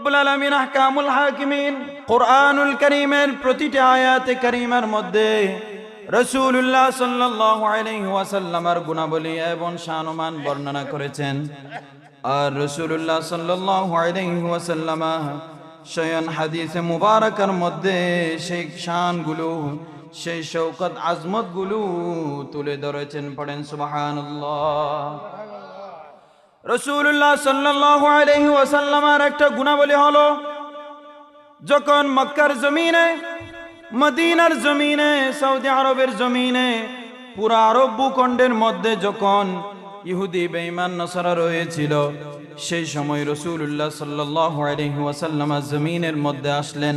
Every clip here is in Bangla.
রব্বুল আলামিন আহকামুল হাকিমিন কুরআনুল কারীমের প্রতিটা আয়াতে কারীমার মধ্যে রাসূলুল্লাহ সাল্লাল্লাহু আলাইহি ওয়াসাল্লামের গুণাবলী এবং শানমান বর্ণনা করেছেন। আর রাসূলুল্লাহ সাল্লাল্লাহু আলাইহি ওয়াসাল্লাম স্বয়ং হাদিসে মুবারাকার মধ্যে সেই শানগুলো, সেই শৌকত আজমতগুলো তুলে ধরেছেন। পড়েন সুবহানাল্লাহ। রাসূলুল্লাহ সাল্লাল্লাহু আলাইহি ওয়াসাল্লামের একটা গুণাবলী হলো, যখন মক্কার জমিনে, মদিনার জমিনে, সৌদি আরবের জমিনে, পুরা আরব ভূখণ্ডের মধ্যে যখন ইহুদি বেঈমান নাসারা রয়েছিল, সেই সময় রাসূলুল্লাহ সাল্লাল্লাহু আলাইহি ওয়াসাল্লাম জমিনের মধ্যে আসলেন।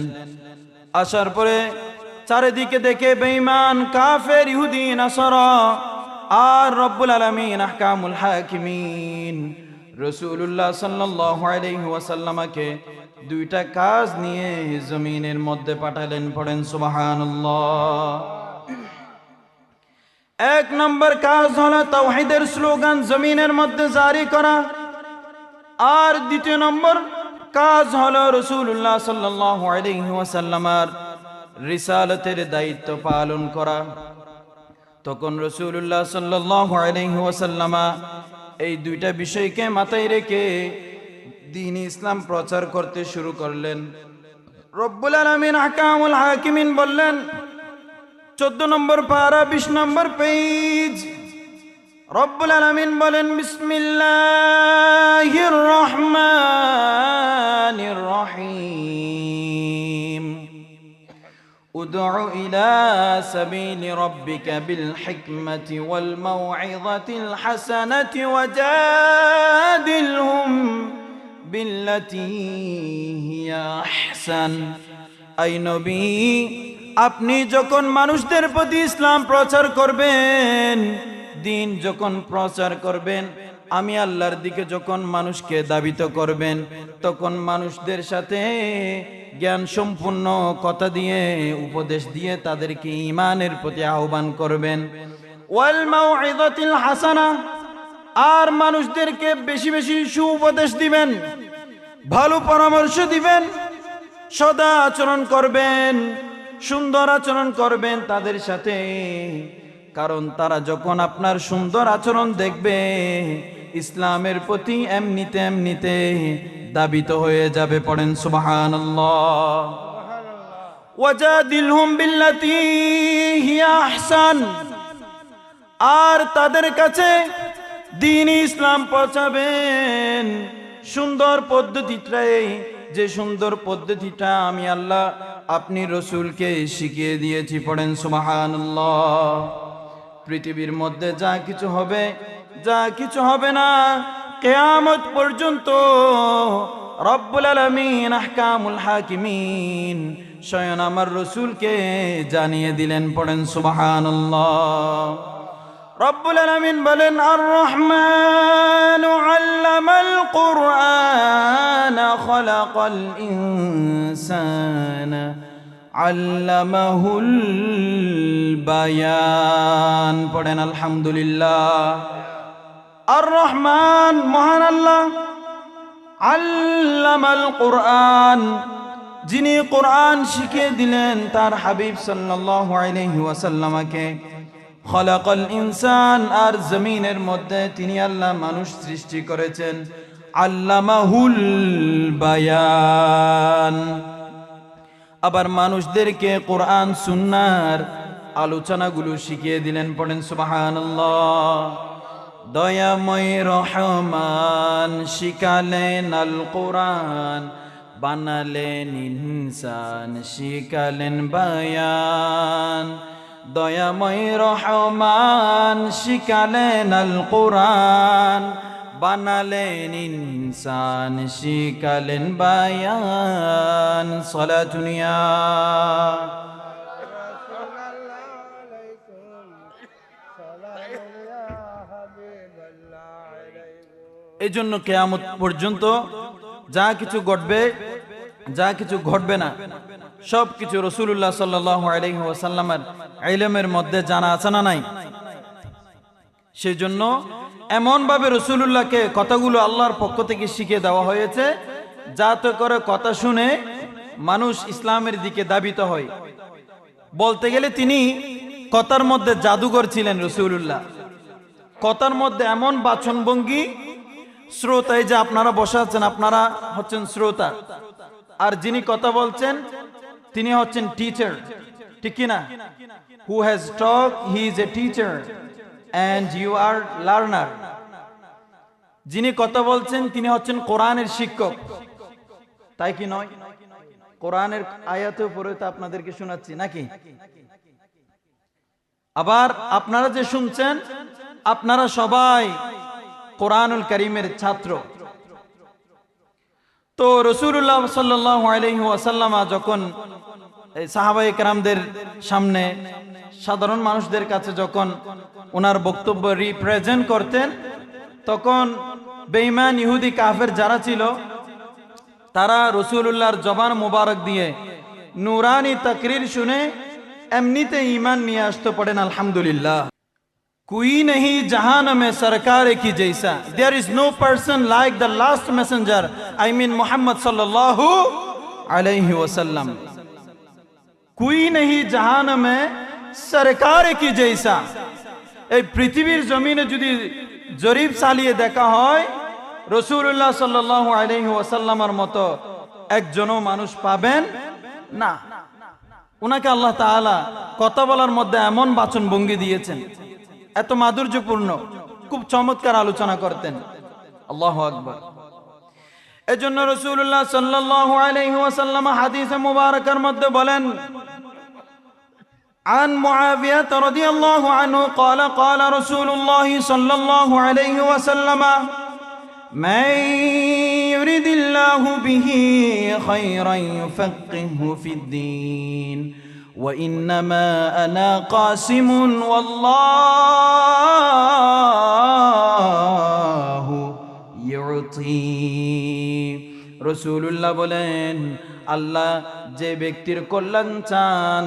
আসার পরে চারিদিকে দেখে বেঈমান, কাফের, ইহুদি, নাসারা আর রব্বুল আলামিন আহকামুল হাকিমিন রাসূলুল্লাহ সাল্লাল্লাহু আলাইহি ওয়াসাল্লামকে দুইটা কাজ নিয়ে জমিনের মধ্যে পাঠালেন। পড়েন সুবহানাল্লাহ। এক নম্বর কাজ হলো তাওহীদের স্লোগান জমিনের মধ্যে জারি করা, আর দ্বিতীয় নম্বর কাজ হলো রাসূলুল্লাহ সাল্লাল্লাহু আলাইহি ওয়াসাল্লামের রিসালাতের দায়িত্ব পালন করা। তখন রাসূলুল্লাহ সাল্লাল্লাহু আলাইহি ওয়াসাল্লাম এই দুইটা বিষয়কে মাথায় রেখে দ্বীন ইসলাম প্রচার করতে শুরু করলেন। রব্বুল আলামিন আহকামুল হাকিমিন বললেন, 14 নম্বর পারা 20 নম্বর পেজ, রব্বুল আলামিন বলেন, বিসমিল্লাহির রহমানির রহিম, উদউ ইলা সাবিলি রাব্বিকা বিল হিকমাতি ওয়াল মাউইযাতিল হাসানাতি ওয়াজাদিলহুম বিল্লাতী হিয়া আহসান। আই নবী, আপনি যখন মানুষদের প্রতি ইসলাম প্রচার করবেন, দ্বীন যখন প্রচার করবেন, আমি আল্লাহর দিকে যখন মানুষকে দাবিত করবেন, তখন মানুষদের সাথে জ্ঞান সম্পূর্ণ কথা দিয়ে, উপদেশ দিয়ে তাদেরকে ঈমানের প্রতি আহ্বান করবেন। ওয়াল মাউইযাতিল হাসানা, আর মানুষদেরকে বেশি বেশি সুউপদেশ দিবেন, ভালো পরামর্শ দিবেন, সদা আচরণ করবেন, সুন্দর আচরণ করবেন তাদের সাথে। কারণ তারা যখন আপনার সুন্দর আচরণ দেখবে, ইসলামের প্রতি এমনিতে এমনিতে দাবিত হয়ে যাবে। পড়েন সুবহানাল্লাহ। ওয়াজাদিলহুম বিল্লাতী হিয়া আহসান, আর তাদের কাছে দ্বীন ইসলাম পৌঁছাবেন সুন্দর পদ্ধতিটাই, যে সুন্দর পদ্ধতিটা আমি আল্লাহ আপনি রসুলকে শিখিয়ে দিয়েছি। পড়েন সুবহানাল্লাহ। পৃথিবীর মধ্যে যা কিছু হবে, যা কিছু হবে না, কিয়ামত পর্যন্ত রব্বুল আলামিন আহকামুল হাকিমিন স্বয়ং আমার রসুলকে জানিয়ে দিলেন। পড়েন সুবহানাল্লাহ। রব্বুল আলামিন বলেন, আর রহমানু আল্লামাল কুরআনা খালাকাল ইনসানা আল্লামাহুল বায়ান। পড়েন আলহামদুলিল্লাহ। আর রহমান মহান আল্লাহ, আল্লামাল কুরআন, যিনি কোরআন শিখিয়ে দিলেন তার হাবিব সাল্লাল্লাহু আলাইহি ওয়াসাল্লামকে। খলাকাল ইনসান, আর জমিনের মধ্যে তিনি আল্লাহ মানুষ সৃষ্টি করেছেন। আল্লামাহুল বায়ান, আবার মানুষদেরকে কোরআন সুন্নাহর আলোচনাগুলো শিখিয়ে দিলেন। পড়েন সুবহানাল্লাহ। দয়াময় রহমান শিখালেন আল কোরআন, বানালেন ইনসান শিখালেন বায়ান। দয়াময় রহমান শিখালেন আল কোরআন, বানালেন ইনসান শিখালেন বায়ান। সালাতুনিয়া এই জন্য কিয়ামত পর্যন্ত যা কিছু ঘটবে, যা কিছু ঘটবে না, সব কিছু রাসূলুল্লাহ সাল্লাল্লাহু আলাইহি ওয়াসাল্লামের ইলমের মধ্যে জানা আছে না নাই? সেই জন্য এমন ভাবে রাসূলুল্লাহকে কথাগুলো আল্লাহর পক্ষ থেকে শিখিয়ে দেওয়া হয়েছে যাতে করে কথা শুনে মানুষ ইসলামের দিকে ধাবিত হয়। বলতে গেলে তিনি কথার মধ্যে জাদুঘর ছিলেন রাসূলুল্লাহ। কথার মধ্যে এমন বাচনভঙ্গি, শ্রোতা, এই যে আপনারা বসে আছেন, আপনারা হচ্ছেন শ্রোতা, আর যিনি কথা বলছেন তিনি হচ্ছেন টিচার, ঠিক কি না? Who has talk, he is a teacher and you are learner. যিনি কথা বলছেন তিনি হচ্ছেন কোরআনের শিক্ষক, তাই কি নয়? কোরআনের আয়াতের উপরে তো আপনাদেরকে শোনাচ্ছি নাকি? আবার আপনারা যে শুনছেন আপনারা সবাই কোরআনুল কারীমের ছাত্র। তো রাসূলুল্লাহ সাল্লাল্লাহু আলাইহি ওয়াসাল্লাম যখন সাহাবায়ে কেরামদের সামনে, সাধারণ মানুষদের কাছে যখন ওনার বক্তব্য রিপ্রেজেন্ট করতেন, তখন বেঈমান ইহুদি কাফের যারা ছিল তারা রাসূলুল্লাহর জবান মুবারক দিয়ে নূরানি তাকরীর শুনে এমনিতে ঈমান নিয়ে আসতে পড়েন আলহামদুলিল্লাহ। कोई नहीं जहान में सरकार की जैसा, there is no person like the last messenger, I mean Muhammad सल्लल्लाहु अलैहि वसल्लम। कोई नहीं जहान में सरकार की जैसा, এই পৃথিবীর জমিনে যদি জরিপ চালিয়ে দেখা হয় রাসূলুল্লাহ সাল্লাল্লাহু আলাইহি ওয়াসাল্লামের মতো একজনও মানুষ পাবেন না। উনাকে আল্লাহ তাআলা কথা বলার মধ্যে এমন বাচন ভঙ্গি দিয়েছেন, এত মাধুর্যপূর্ণ, খুব চমৎকার আলোচনা করতেন। আল্লাহু আকবার। এজন্য রাসূলুল্লাহ সাল্লাল্লাহু আলাইহি ওয়াসাল্লাম হাদিসে মুবারাকার মধ্যে বলেন, عن معاوية رضي الله عنه قال قال رسول الله صلى الله عليه وسلم من يريد الله به خيرا يفقهه في الدين وإنما أنا قاسم والله يعطي। রাসূলুল্লাহ বলেন, আল্লাহ যে ব্যক্তির কল্যাণ চান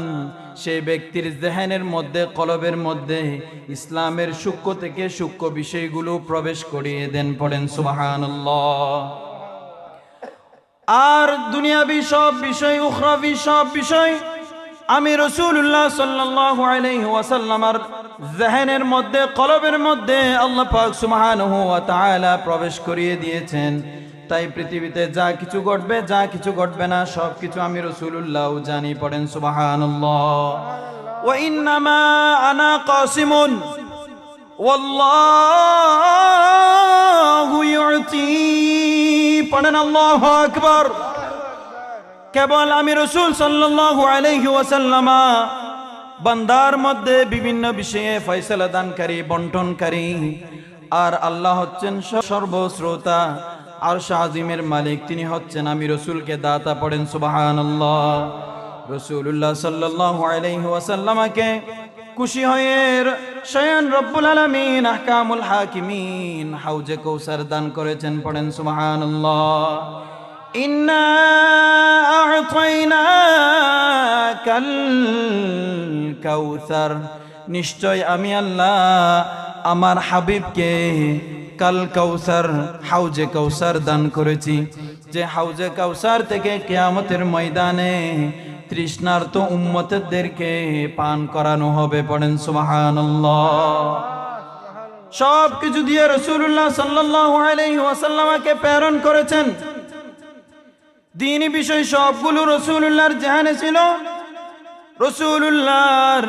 সে ব্যক্তির জেহেনের মধ্যে, কলবের মধ্যে ইসলামের সূক্ষ্ম থেকে সূক্ষ্ম বিষয়গুলো প্রবেশ করিয়ে দেন। পড়েন সুবহানাল্লাহ। আর দুনিয়াবি সব বিষয়, উখরাবি সব বিষয় আমি রাসূলুল্লাহ সাল্লাল্লাহু আলাইহি ওয়াসাল্লামের জেহেনের মধ্যে, কলবের মধ্যে আল্লাহ পাক সুবহানাহু ওয়া তাআলা প্রবেশ করিয়ে দিয়েছেন। তাই পৃথিবীতে যা কিছু ঘটবে, যা কিছু ঘটবে না, সব কিছু আমি রাসূলুল্লাহ জানি। পড়েন সুবহানাল্লাহ। ওয়া ইন্নামা আনা কাসিমুন ওয়াল্লাহু ইউতি। পড়েন আল্লাহু আকবার। কেবল আমি রাসূল সাল্লাল্লাহু আলাইহি ওয়াসাল্লাম বান্দার মধ্যে বিভিন্ন বিষয়ে ফয়সালা দানকারী, বন্টনকারী, আর আল্লাহ হচ্ছেন সর্বশ্রোতা, আরশ আজিমের মালিক, তিনি হচ্ছেন আমি রাসূলকে দাতা। পড়েন সুবহানাল্লাহ। রাসূলুল্লাহ সাল্লাল্লাহু আলাইহি ওয়াসাল্লামকে খুশি হয়ে স্বয়ং রব্বুল আলামিন আহকামুল হাকিমিন হাউজে কাউসার দান করেছেন। পড়েন সুবহানাল্লাহ। ইন্না আ'তাইনাকাল কাউসার, নিশ্চয় আমি আল্লাহ আমার হাবিবকে কাল কাউসার, হাউজে কাউসার দান করেছি, যে হাউজে কাউসার থেকে কিয়ামতের ময়দানে তৃষ্ণার্ত উম্মতদেরকে পান করানো হবে। পড়েন সুবহানাল্লাহ। সব কিছু দিয়ে রাসূলুল্লাহ সাল্লাল্লাহু আলাইহি ওয়াসাল্লামকে প্রেরণ করেছেন। দ্বীনি বিষয় সবগুলো রাসূলুল্লাহর জাহানে ছিল। রাসূলুল্লাহর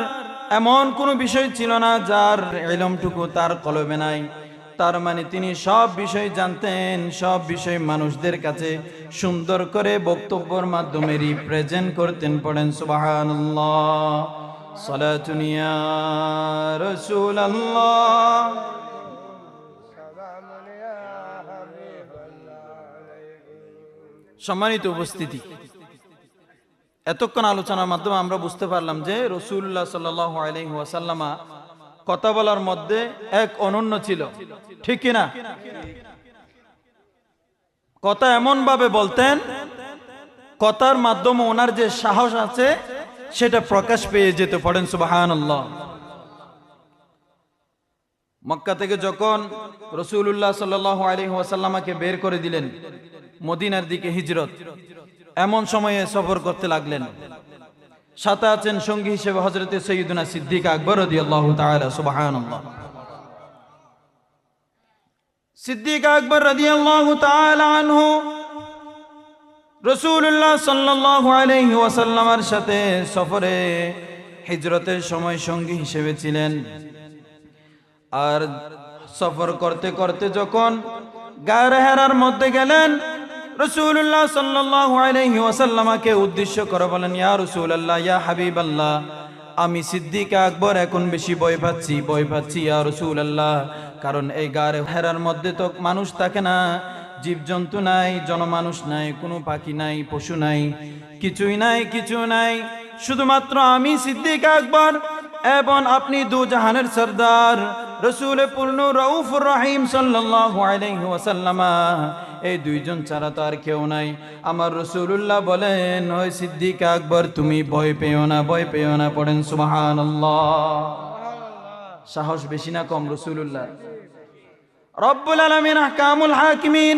এমন কোনো বিষয় ছিল না যার ইলমটুকু তার কলবে নাই। তার মানে তিনি সব বিষয় জানতেন, সব বিষয় মানুষদের কাছে সুন্দর করে বক্তব্যের মাধ্যমে রিপ্রেজেন্ট করতেন। পড়েন সুবহানাল্লাহ। সালাতুন ইয়া রাসূলুল্লাহ। সম্মানিত উপস্থিতি, এতক্ষণ আলোচনার মাধ্যমে আমরা বুঝতে পারলাম যে রাসূলুল্লাহ সাল্লাল্লাহু আলাইহি ওয়াসাল্লাম কথা বলার মধ্যে এক অনন্য ছিল, ঠিক কিনা? কথা এমন ভাবে বলতেন, কথার মাধ্যমে ওনার যে সাহস আছে সেটা প্রকাশ পেয়ে যেত। পড়েন সুবহানাল্লাহ। মক্কা থেকে যখন রাসূলুল্লাহ সাল্লাল্লাহু আলাইহি ওয়াসাল্লামকে বের করে দিলেন, মদিনার দিকে হিজরত। এমন সময়ে সফর করতে লাগলেন। সাথে আছেন সঙ্গী হিসেবে হযরতে সাইয়্যিদুনা সিদ্দিক আকবর রাদিয়াল্লাহু তাআলা। সুবহানাল্লাহ। সিদ্দিক আকবর রাদিয়াল্লাহু তাআলা আনহু রাসূলুল্লাহ সাল্লাল্লাহু আলাইহি ওয়াসাল্লামের সাথে সফরে হিজরতের সময় সঙ্গী হিসেবে ছিলেন। আর সফর করতে করতে যখন গায়ে হেরার মধ্যে গেলেন, রাসূলুল্লাহ সাল্লাল্লাহু আলাইহি ওয়াসাল্লামকে উদ্দেশ্য করে বলেন, ইয়া রাসূলুল্লাহ, ইয়া হাবিবাল্লাহ, আমি সিদ্দিক আকবর এখন বেশি ভয় পাচ্ছি ইয়া রাসূলুল্লাহ। কারণ এই গায়ে হেরার মধ্যে তো মানুষ থাকে না, জীবজন্তু নাই, জনমানুষ নাই, কোনো পাখি নাই, পশু নাই, কিছু নাই, শুধুমাত্র আমি সিদ্দিক আকবর এবং আপনি দু জাহানের সরদার রসুল পূর্ণ রউফুর রহিম সাল্লাল্লাহু আলাইহি ওয়াসাল্লাম, এই দুইজন ছাড়া তো আর কেউ নাই। আমার রাসূলুল্লাহ বলেন, ওই সিদ্দিক আকবর তুমি ভয় পেও না, পড়েন সুবহানাল্লাহ। সাহস বেশি না কম রাসূলুল্লাহ? রব্বুল আলামিন আহকামুল হাকিমিন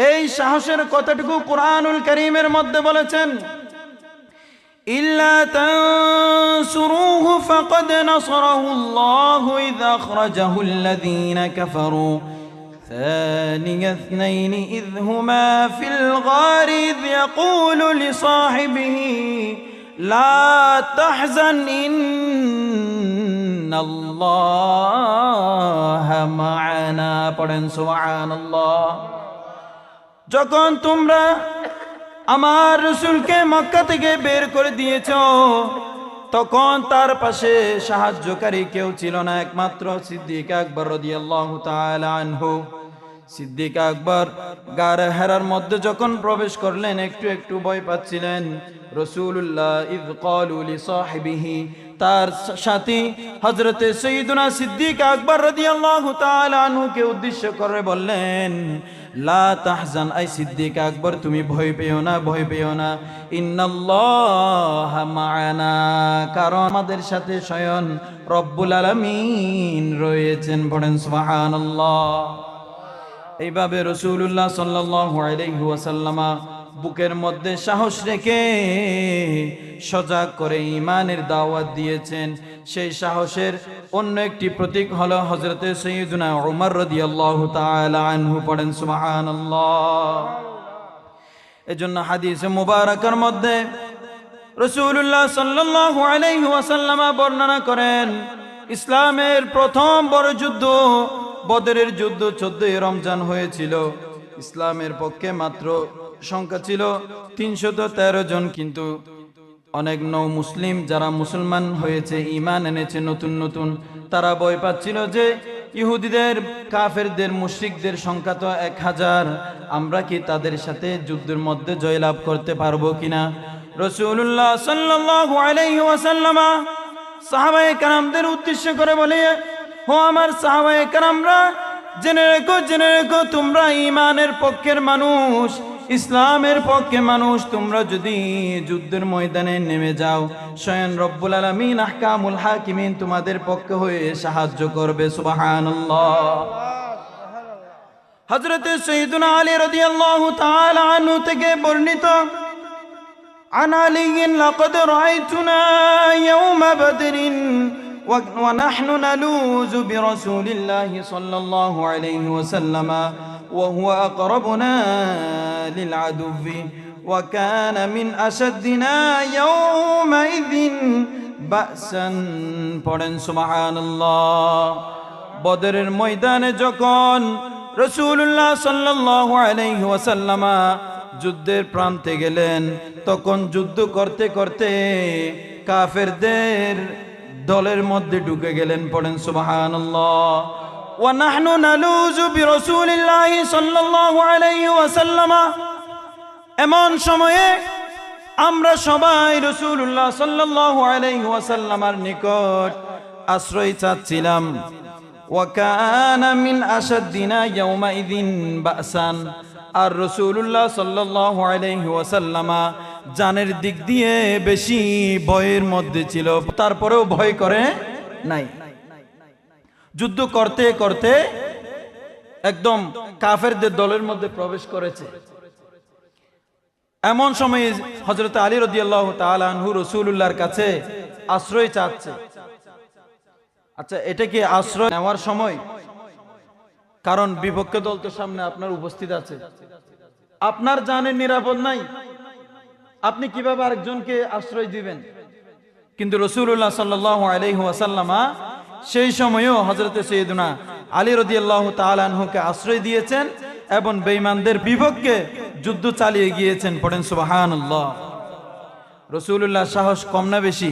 এই সাহসের কথাটুকু কুরআনুল কারীমের মধ্যে বলেছেন, ইল্লা তানসুরুহু ফাকাদ নাসারাহুল্লাহু ইয আখরাজাহুল্লাযীনা কাফারু ثاني اثنين إذ هما في الغار إذ يقول لصاحبه لا تحزن إن الله معنا পড়েন সুবহানাল্লাহ। যখন তোমরা আমার রাসূলকে মক্কা থেকে বের করে দিয়েছো, তখন তার পাশে সাহায্যকারী কেউ ছিল না, একমাত্র সিদ্দিক আকবর রাদিয়াল্লাহু তাআলা আনহু। সিদ্দিক আকবর গারে হেরার মধ্যে যখন প্রবেশ করলেন, একটু ভয় পাচ্ছিলেন। রাসূলুল্লাহ ইয ক্বালু লিসাহিবিহি, তার সাথী হযরতে সাইয়্যিদুনা সিদ্দিক আকবর রাদিয়াল্লাহু তাআলা আনহুকে উদ্দেশ্য করে বললেন, লা তাহজান, আই সিদ্দিক আকবর তুমি ভয় পেও না, ইন্নাল্লাহা মা'ানা, কারণ আমাদের সাথে স্বয়ং রব্বুল আলামিন রয়েছেন। পড়েন সুবহানাল্লাহ। এইভাবে রাসূলুল্লাহ সাল্লাল্লাহু আলাইহি ওয়াসাল্লাম বুকের মধ্যে সাহস রেখে সজাগ করে ঈমানের দাওয়াত দিয়েছেন। সেই সাহসের অন্য একটি প্রতীক হলো হযরতে সাইয়্যিদুনা উমর রাদিয়াল্লাহু তাআলা আনহু। পড়েন সুবহানাল্লাহ। এজন্য হাদিসে মুবারাকার মধ্যে রাসূলুল্লাহ সাল্লাল্লাহু আলাইহি ওয়াসাল্লাম বর্ণনা করেন, ইসলামের প্রথম বড় যুদ্ধ বদরের যুদ্ধ 14 রমজান হয়েছিল। ইসলামের পক্ষে মাত্র সংখ্যা ছিল 313 জন, কিন্তু অনেক নও মুসলিম যারা মুসলমান হয়েছে, ঈমান এনেছে নতুন, তারা ভয় পাচ্ছিল যে ইহুদিদের, কাফেরদের, মুশরিকদের সংখ্যা তো 1000, আমরা কি তাদের সাথে যুদ্ধের মধ্যে জয়লাভ করতে পারবো কিনা। রাসূলুল্লাহ সাল্লাল্লাহু আলাইহি ওয়াসাল্লাম সাহাবায়ে কেরামদের উদ্দেশ্য করে বলে, হো আমার সাহাবায়ে কেরামরা, জেনে রেখো তোমরা ঈমানের পক্ষের মানুষ, ইসলামের পক্ষে মানুষ, তোমরা যদি যুদ্ধের ময়দানে নেমে যাও, স্বয়ং রব্বুল আলামিন আহকামুল হাকিমিন তোমাদের পক্ষে হয়ে সাহায্য করবে। সুবহানাল্লাহ। হযরতে সাইয়্যিদুনা আলী রাদিয়াল্লাহু তাআলা আনহু থেকে বর্ণিত, আন আলিয়্যিন লাকাদ রাআইতুনা ইয়াওমা বদরিন ونحن نلوذ برسول الله صلى الله عليه وسلم وهو أقربنا للعدو وكان من أشدنا يومئذ بأسا পড়েন সুবহানাল্লাহ। বদরের ময়দানে যখন রাসূলুল্লাহ সাল্লাল্লাহু আলাইহি ওয়াসাল্লাম যুদ্ধের প্রান্তে গেলেন, তখন যুদ্ধ করতে করতে কাফেরদের দলের মধ্যে ঢুকে গেলেন। পড়েন সুবহানাল্লাহ। ওয়া নাহনু নালুযু বিরাসূলিল্লাহি সাল্লাল্লাহু আলাইহি ওয়াসাল্লাম, এমন সময়ে আমরা সবাই রাসূলুল্লাহ সাল্লাল্লাহু আলাইহি ওয়াসাল্লামের নিকট আশ্রয় চাচ্ছিলাম। ওয়া কানা মিন আশাদ্দিনা ইয়াওমাইযিন বাসান, আর রাসূলুল্লাহ সাল্লাল্লাহু আলাইহি ওয়াসাল্লাম জানের দিক দিয়ে বেশি ভয়ের মধ্যে ছিল, তারপরেও ভয় করে নাই। যুদ্ধ করতে করতে একদম কাফেরদের দলের মধ্যে প্রবেশ করেছে। এমন সময় হযরত আলী রাদিয়াল্লাহু তাআলা আনহু রাসূলুল্লাহর কাছে আশ্রয় চাচ্ছে। আচ্ছা, এটা কি আশ্রয় নেওয়ার সময়? কারণ বিপক্ষ দল তো সামনে আপনার উপস্থিত আছে, আপনার জানের নিরাপদ নাই, আপনি কিভাবে আরেকজনকে আশ্রয় দিবেন? কিন্তু রাসূলুল্লাহ সাল্লাল্লাহু আলাইহি ওয়াসাল্লাম সেই সময়ও হযরত সাইয়েদনা আলী রাদিয়াল্লাহু তাআলা আনহুকে আশ্রয় দিয়েছেন এবং বেঈমানদের বিপক্ষে যুদ্ধ চালিয়ে গিয়েছেন। পড়েন সুবহানাল্লাহ। রাসূলুল্লাহ সাহস কম না বেশি?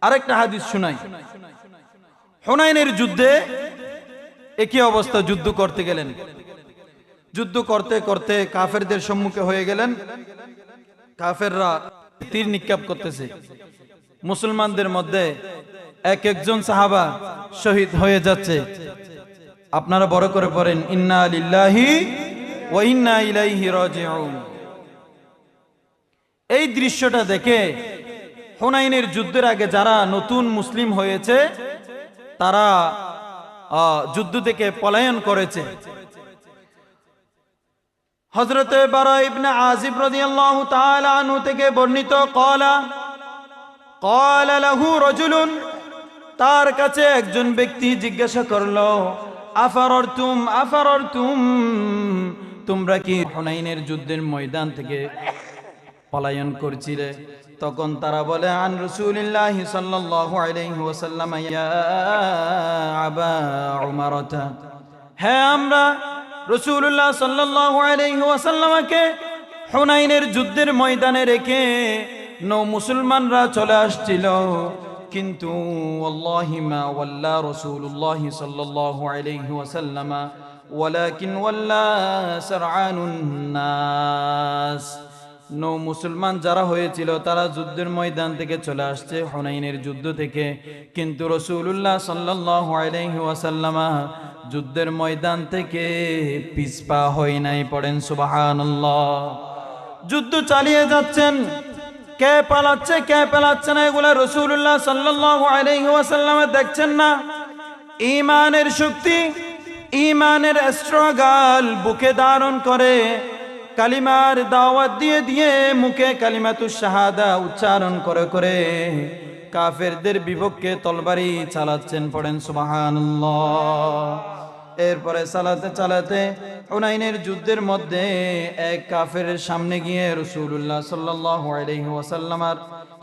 আরেকটা হাদিস শুনাই। হুনাইনের যুদ্ধে একই অবস্থা, যুদ্ধ করতে গেলেন, যুদ্ধ করতে করতে কাফেরদের সম্মুখে হয়ে গেলেন। কাফেররা তীর নিক্ষেপ করতেছে, মুসলমানদের মধ্যে এক একজন সাহাবা শহীদ হয়ে যাচ্ছে। আপনারা বড় করে পড়েন ইন্না লিল্লাহি ওয়া ইন্না ইলাইহি রাজিউন। এই দৃশ্যটা দেখে হুনাইনের যুদ্ধের আগে যারা নতুন মুসলিম হয়েছে তারা যুদ্ধ থেকে পলায়ন করেছে। হযরত বারা ইবনে আজিব রাদিয়াল্লাহু তাআলা আনহু থেকে বর্ণিত ক্বালা লাহু রাজুলুন, তার কাছে একজন ব্যক্তি জিজ্ঞাসা করলো, আফাররতুম, তোমরা কি হুনাইনের যুদ্ধের ময়দান থেকে পলায়ন করছিলে? তখন তারা বলে, আন রাসূলিল্লাহি সাল্লাল্লাহু আলাইহি ওয়াসাল্লাম ইয়া আবা উমারতা, হ্যাঁ আমরা রাসূলুল্লাহ সাল্লাল্লাহু আলাইহি ওয়াসাল্লামকে হুনাইনের যুদ্ধের ময়দানে রেখে মুসলমানরা চলে আসছিল, কিন্তু ওয়াল্লাহি মা ওয়াল্লা রাসূলুল্লাহ সাল্লাল্লাহু আলাইহি ওয়াসাল্লাম ওয়ালাকিন ওয়াল্লা সারআনুন নাস। মুসলমান যারা হয়েছিল তারা যুদ্ধের ময়দান থেকে চলে আসছে, হুনাইনের যুদ্ধ থেকে, কিন্তু রাসূলুল্লাহ সাল্লাল্লাহু আলাইহি ওয়াসাল্লাম যুদ্ধের ময়দান থেকে পিছপা হয় নাই। পড়েন সুবহানাল্লাহ। যুদ্ধ চালিয়ে যাচ্ছেন, কে পালাচ্ছে কে পালাচ্ছে না এগুলা রাসূলুল্লাহ সাল্লাল্লাহু আলাইহি ওয়াসাল্লাম দেখছেন না। ঈমানের শক্তি, ঈমানের স্ট্রাগল বুকে ধারণ করে, কালিমার দাওয়াত দিয়ে দিয়ে মুখে কালিমাতুশ শাহাদা উচ্চারণ করে করে কাফেরদের বিপক্ষে তলবারি চালাচ্ছেন। পড়েন সুবহানাল্লাহ। এরপরে চালাতে চালাতে হুনাইনের যুদ্ধের মধ্যে এক কাফেরের সামনে গিয়ে রাসূলুল্লাহ সাল্লাল্লাহু আলাইহি ওয়াসাল্লামের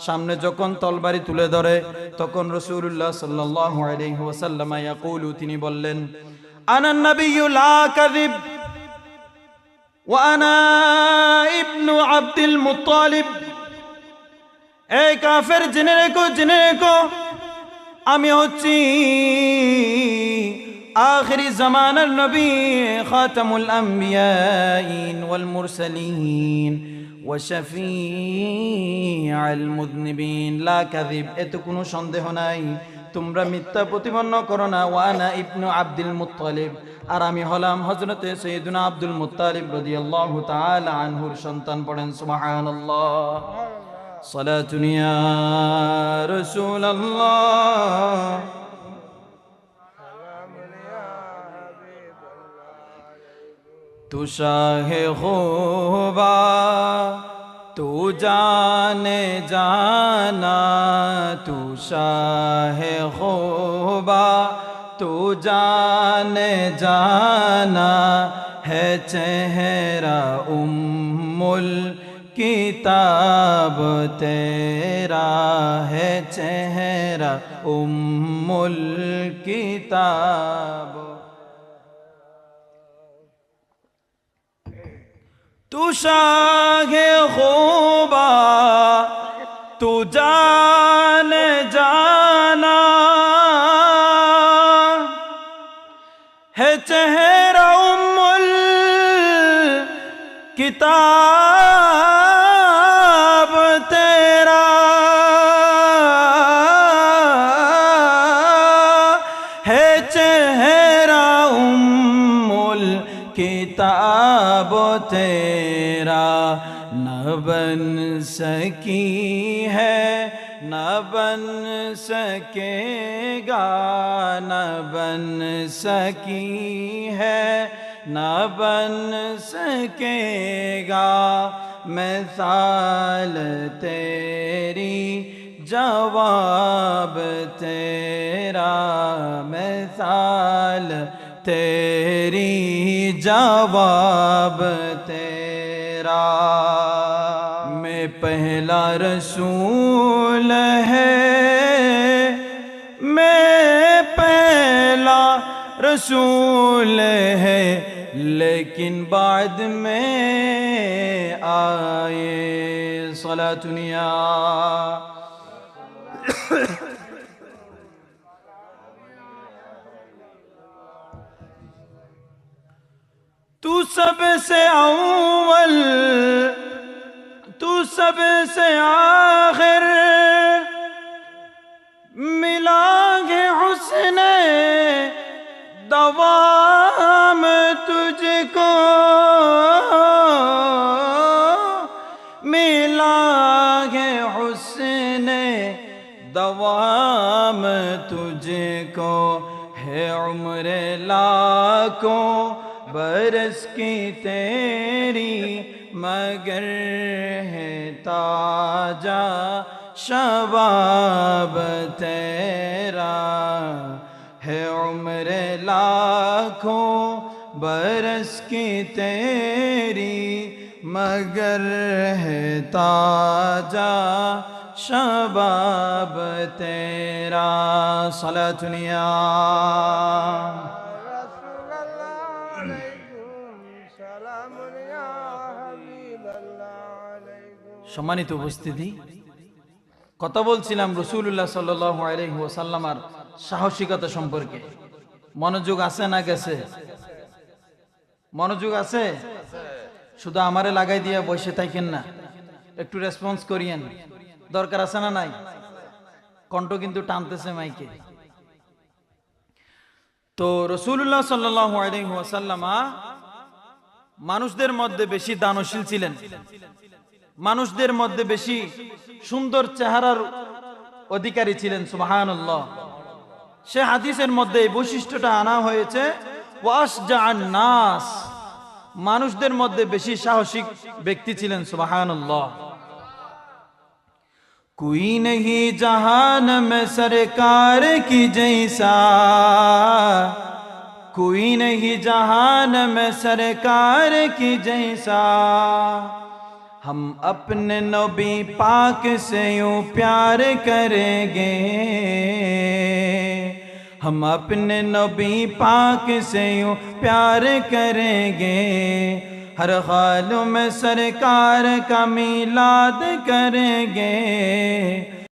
সামনে যখন তলবারি তুলে ধরে, তখন রাসূলুল্লাহ সাল্লাল্লাহু আলাইহি ওয়াসাল্লাম ইয়াকুলু, তিনি বললেন, আনান নাবিয়্যু লা কাযিব ওয়া আনা ইবনু আব্দুল মুত্তালিব। এই কাফের জেনে রেখো আমি হচ্ছি আখিরি জামানার নবী, খাতামুল আম্বিয়াইন ওয়াল মুরসালিন ওয়া শাফিউল মুযনিবিন, লা কাযিব, এতে কোনো সন্দেহ নাই, তোমরা মিথ্যা প্রতিপন্ন করো না। ওয়া আনা ইবনু আব্দুল মুত্তালিব, আর আমি হলাম হযরতে সাইয়েদুনা আব্দুল মুত্তালিব রাদিয়াল্লাহু তাআলা আনহুর সন্তান। পড়েন সুবহানাল্লাহ। সালাতুন ইয়া রাসূলুল্লাহ, তু শাহে খুবা তু জানে জানা, তু শাহে খুবা তু জানে জানা, है चेहरा उम्मुल किताब तेरा, है चेहरा उम्मुल किताब। तू शाहे खूबा तू जान जाना, है चेहरा उम्मुल किताब तेरा, है चेहरा उम्मुल किताब तेरा, न बन सकी है نہ بن سکے گا، نہ بن سکی ہے، نہ بن سکے گا مثال تیری، جواب تیرا مثال تیری، جواب تیرا۔ میں پہلا رسول ہے، میں پہلا رسول ہے، لیکن بعد میں آئے صلاۃ یا تو سب سے اول، تو سب سے آخر، ملا ہے حسن دوام تجھ کو، ملا ہے حسن دوام تجھ کو، ہے عمر لاکھوں برس کی تیری، مگر ہے تاجا شباب تیرا، ہے عمر لاکھوں برس کی تیری، مگر ہے تاجا شباب تیرا۔ صلاۃ یا সম্মানিত উপস্থিতি, কথা বলছিলাম রাসূলুল্লাহ সাল্লাল্লাহু আলাইহি ওয়াসাল্লামের সাহসিকতা সম্পর্কে। মনোযোগ আছে না গেছে? মনোযোগ আছে? শুধু আমারে লাগাই দিয়ে বসে থাকেন না, একটু রেসপন্স করিয়েন। দরকার আছে না নাই? কণ্ঠ কিন্তু টানতেছে মাইকে। তো রাসূলুল্লাহ সাল্লাল্লাহু আলাইহি ওয়াসাল্লাম মানুষদের মধ্যে বেশি দানশীল ছিলেন, মানুষদের মধ্যে বেশি সুন্দর চেহারার অধিকারী ছিলেন। সুবহানাল্লাহ। সে হাদিসের মধ্যে এই বৈশিষ্ট্যটা আনা হয়েছে, ওয়াসজাআন নাস, মানুষদের মধ্যে বেশি সাহসী ব্যক্তি ছিলেন। সুবহানাল্লাহ। कोई नहीं जहान में सरकार की जैसा, कोई नहीं जहान में सरकार की जैसा, हम अपने नबी पाक से यूं प्यार करेंगे, हम अपने नबी पाक से यूं प्यार करेंगे, हर हाल में सरकार का मिलाद करेंगे,